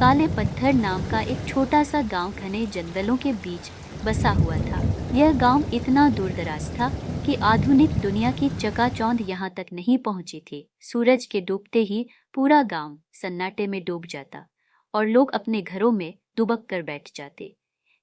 काले पत्थर नाम का एक छोटा सा गांव घने जंगलों के बीच बसा हुआ था। यह गांव इतना दूरदराज था कि आधुनिक दुनिया की चकाचौंध यहाँ तक नहीं पहुंची थी। सूरज के डूबते ही पूरा गांव सन्नाटे में डूब जाता और लोग अपने घरों में दुबक कर बैठ जाते।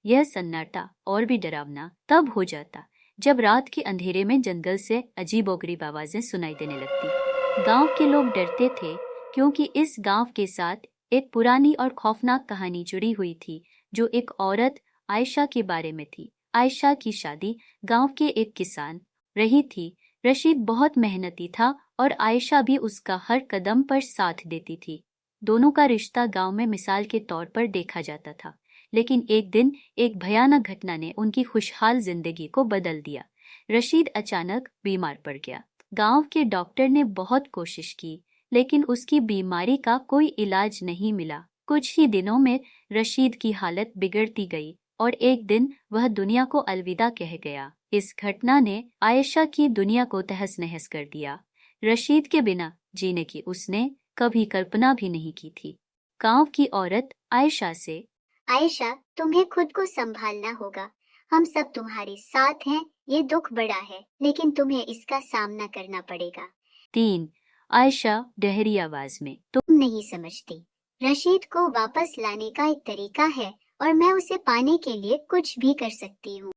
यह सन्नाटा और भी डरावना तब हो जाता जब रात के अंधेरे में जंगल से अजीबोगरीब आवाजें सुनाई देने लगती। गांव के लोग डरते थे क्योंकि इस गांव के साथ एक पुरानी और खौफनाक कहानी जुड़ी हुई थी जो एक औरत आयशा के बारे में थी। आयशा की शादी गांव के एक किसान रही थी। रशीद बहुत मेहनती था और आयशा भी उसका हर कदम पर साथ देती थी। दोनों का रिश्ता गांव में मिसाल के तौर पर देखा जाता था। लेकिन एक दिन एक भयानक घटना ने उनकी खुशहाल जिंदगी को बदल दिया। रशीद अचानक बीमार पड़ गया। गांव के डॉक्टर ने बहुत कोशिश की लेकिन उसकी बीमारी का कोई इलाज नहीं मिला। कुछ ही दिनों में रशीद की हालत बिगड़ती गई और एक दिन वह दुनिया को अलविदा कह गया। इस घटना ने आयशा की दुनिया को तहस नहस कर दिया। रशीद के बिना जीने की उसने कभी कल्पना भी नहीं की थी। गांव की औरत आयशा से, आयशा, तुम्हें खुद को संभालना होगा। हम सब तुम्हारे साथ हैं। ये दुख बड़ा है लेकिन तुम्हें इसका सामना करना पड़ेगा। 3 आयशा डहरी आवाज में, तुम नहीं समझती। रशीद को वापस लाने का एक तरीका है और मैं उसे पाने के लिए कुछ भी कर सकती हूँ।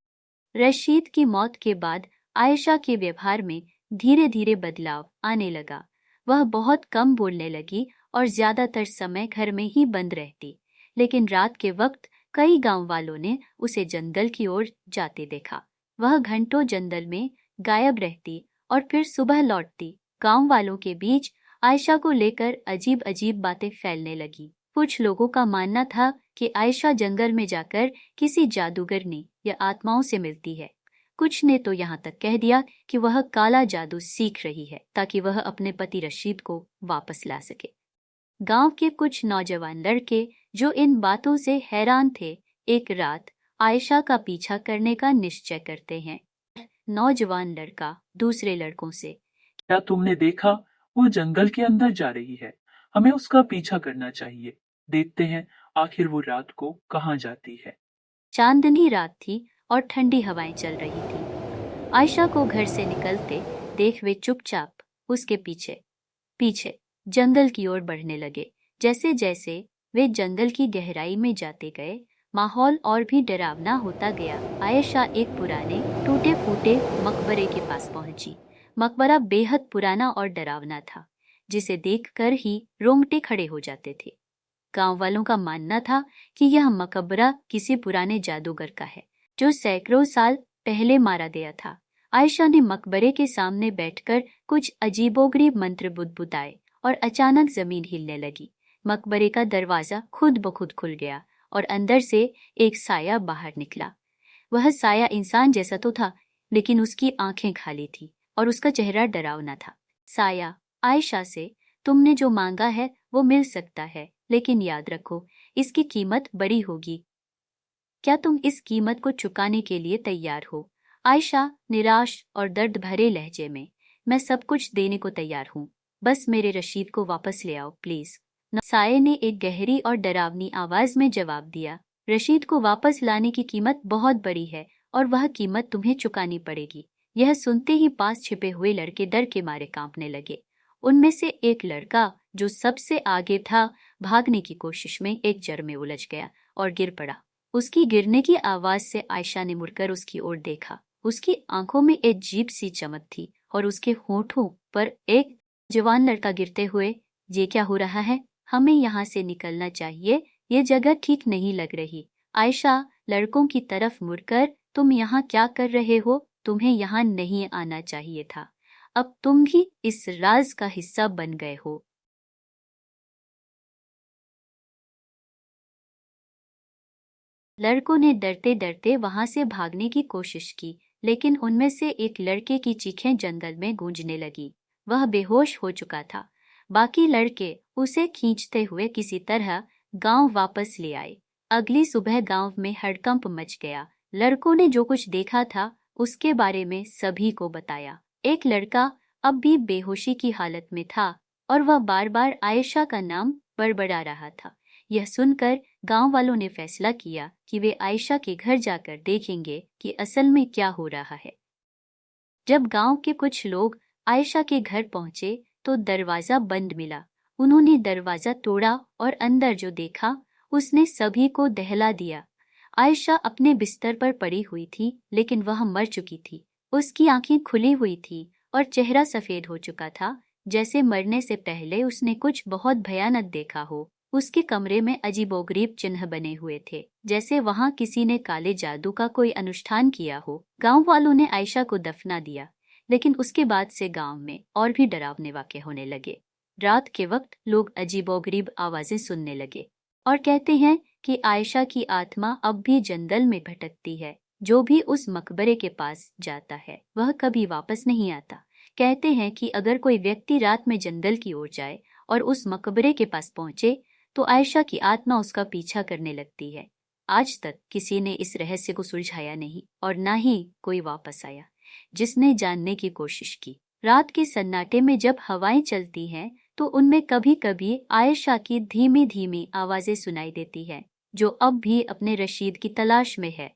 रशीद की मौत के बाद आयशा के व्यवहार में धीरे धीरे बदलाव आने लगा। वह बहुत कम बोलने लगी और ज्यादातर समय घर में ही बंद रहती। लेकिन रात के वक्त कई गांव वालों ने उसे जंगल की ओर जाते देखा। वह घंटों जंगल में गायब रहती और फिर सुबह लौटती। गांव वालों के बीच आयशा को लेकर अजीब अजीब बातें फैलने लगी। कुछ लोगों का मानना था कि आयशा जंगल में जाकर किसी जादूगरनी या आत्माओं से मिलती है। कुछ ने तो यहाँ तक कह दिया कि वह काला जादू सीख रही है ताकि वह अपने पति रशीद को वापस ला सके। गांव के कुछ नौजवान लड़के जो इन बातों से हैरान थे, एक रात आयशा का पीछा करने का निश्चय करते हैं। नौजवान लड़का दूसरे लड़कों से, क्या तुमने देखा? वो जंगल के अंदर जा रही है। हमें उसका पीछा करना चाहिए। देखते हैं आखिर वो रात को कहाँ जाती है। चांदनी रात थी और ठंडी हवाएं चल रही थी। आयशा को घर से निकलते देख वे चुपचाप उसके पीछे पीछे जंगल की ओर बढ़ने लगे। जैसे जैसे वे जंगल की गहराई में जाते गए, माहौल और भी डरावना होता गया। आयशा एक पुराने टूटे फूटे मकबरे के पास पहुंची। मकबरा बेहद पुराना और डरावना था, जिसे देखकर ही रोंगटे खड़े हो जाते थे। गांव वालों का मानना था कि यह मकबरा किसी पुराने जादूगर का है जो सैकड़ों साल पहले मारा गया था। आयशा ने मकबरे के सामने बैठकर कुछ अजीबोगरीब मंत्र बुदबुदाए और अचानक जमीन हिलने लगी। मकबरे का दरवाजा खुद ब खुद खुल गया और अंदर से एक साया बाहर निकला। वह साया इंसान जैसा तो था, लेकिन उसकी आंखें खाली थी और उसका चेहरा डरावना था। साया आयशा से, तुमने जो मांगा है वो मिल सकता है, लेकिन याद रखो इसकी कीमत बड़ी होगी। क्या तुम इस कीमत को चुकाने के लिए तैयार हो? आयशा निराश और दर्द भरे लहजे में, मैं सब कुछ देने को तैयार हूँ, बस मेरे रशीद को वापस ले आओ प्लीज। साये ने एक गहरी और डरावनी आवाज में जवाब दिया, रशीद को वापस लाने की कीमत बहुत बड़ी है और वह कीमत तुम्हें चुकानी पड़ेगी। यह सुनते ही पास छिपे हुए लड़के डर के मारे कांपने लगे। उनमें से एक लड़का जो सबसे आगे था, भागने की कोशिश में एक जड़ में उलझ गया और गिर पड़ा। उसकी गिरने की आवाज से आयशा ने मुड़कर उसकी ओर देखा। उसकी आंखों में एक अजीब सी चमक थी और उसके होठों पर एक जवान लड़का गिरते हुए, ये क्या हो रहा है? हमें यहाँ से निकलना चाहिए, ये जगह ठीक नहीं लग रही। आयशा लड़कों की तरफ मुड़कर, तुम यहाँ क्या कर रहे हो? तुम्हें यहाँ नहीं आना चाहिए था। अब तुम भी इस राज का हिस्सा बन गए हो। लड़कों ने डरते डरते वहां से भागने की कोशिश की, लेकिन उनमें से एक लड़के की चीखें जंगल में गूंजने लगी। वह बेहोश हो चुका था। बाकी लड़के उसे खींचते हुए किसी तरह गांव वापस ले आए। अगली सुबह गांव में हड़कंप मच गया। लड़कों ने जो कुछ देखा था उसके बारे में सभी को बताया। एक लड़का अब भी बेहोशी की हालत में था और वह बार बार आयशा का नाम बड़बड़ा रहा था। यह सुनकर गांव वालों ने फैसला किया कि वे आयशा के घर जाकर देखेंगे कि असल में क्या हो रहा है। जब गांव के कुछ लोग आयशा के घर पहुंचे तो दरवाजा बंद मिला। उन्होंने दरवाजा तोड़ा और अंदर जो देखा उसने सभी को दहला दिया। आयशा अपने बिस्तर पर पड़ी हुई थी, लेकिन वह मर चुकी थी। उसकी आंखें खुली हुई थी और चेहरा सफेद हो चुका था, जैसे मरने से पहले उसने कुछ बहुत भयानक देखा हो। उसके कमरे में अजीबोगरीब चिन्ह बने हुए थे, जैसे वहां किसी ने काले जादू का कोई अनुष्ठान किया हो। गांव वालों ने आयशा को दफना दिया, लेकिन उसके बाद से गांव में और भी डरावने वाक़े होने लगे। रात के वक्त लोग अजीबोगरीब आवाजें सुनने लगे और कहते हैं कि आयशा की आत्मा अब भी जंगल में भटकती है। जो भी उस मकबरे के पास जाता है वह कभी वापस नहीं आता। कहते हैं कि अगर कोई व्यक्ति रात में जंगल की ओर जाए और उस मकबरे के पास पहुंचे तो आयशा की आत्मा उसका पीछा करने लगती है। आज तक किसी ने इस रहस्य को सुलझाया नहीं और ना ही कोई वापस आया जिसने जानने की कोशिश की। रात के सन्नाटे में जब हवाएं चलती हैं तो उनमें कभी कभी आयशा की धीमी धीमी आवाजें सुनाई देती है, जो अब भी अपने रशीद की तलाश में है।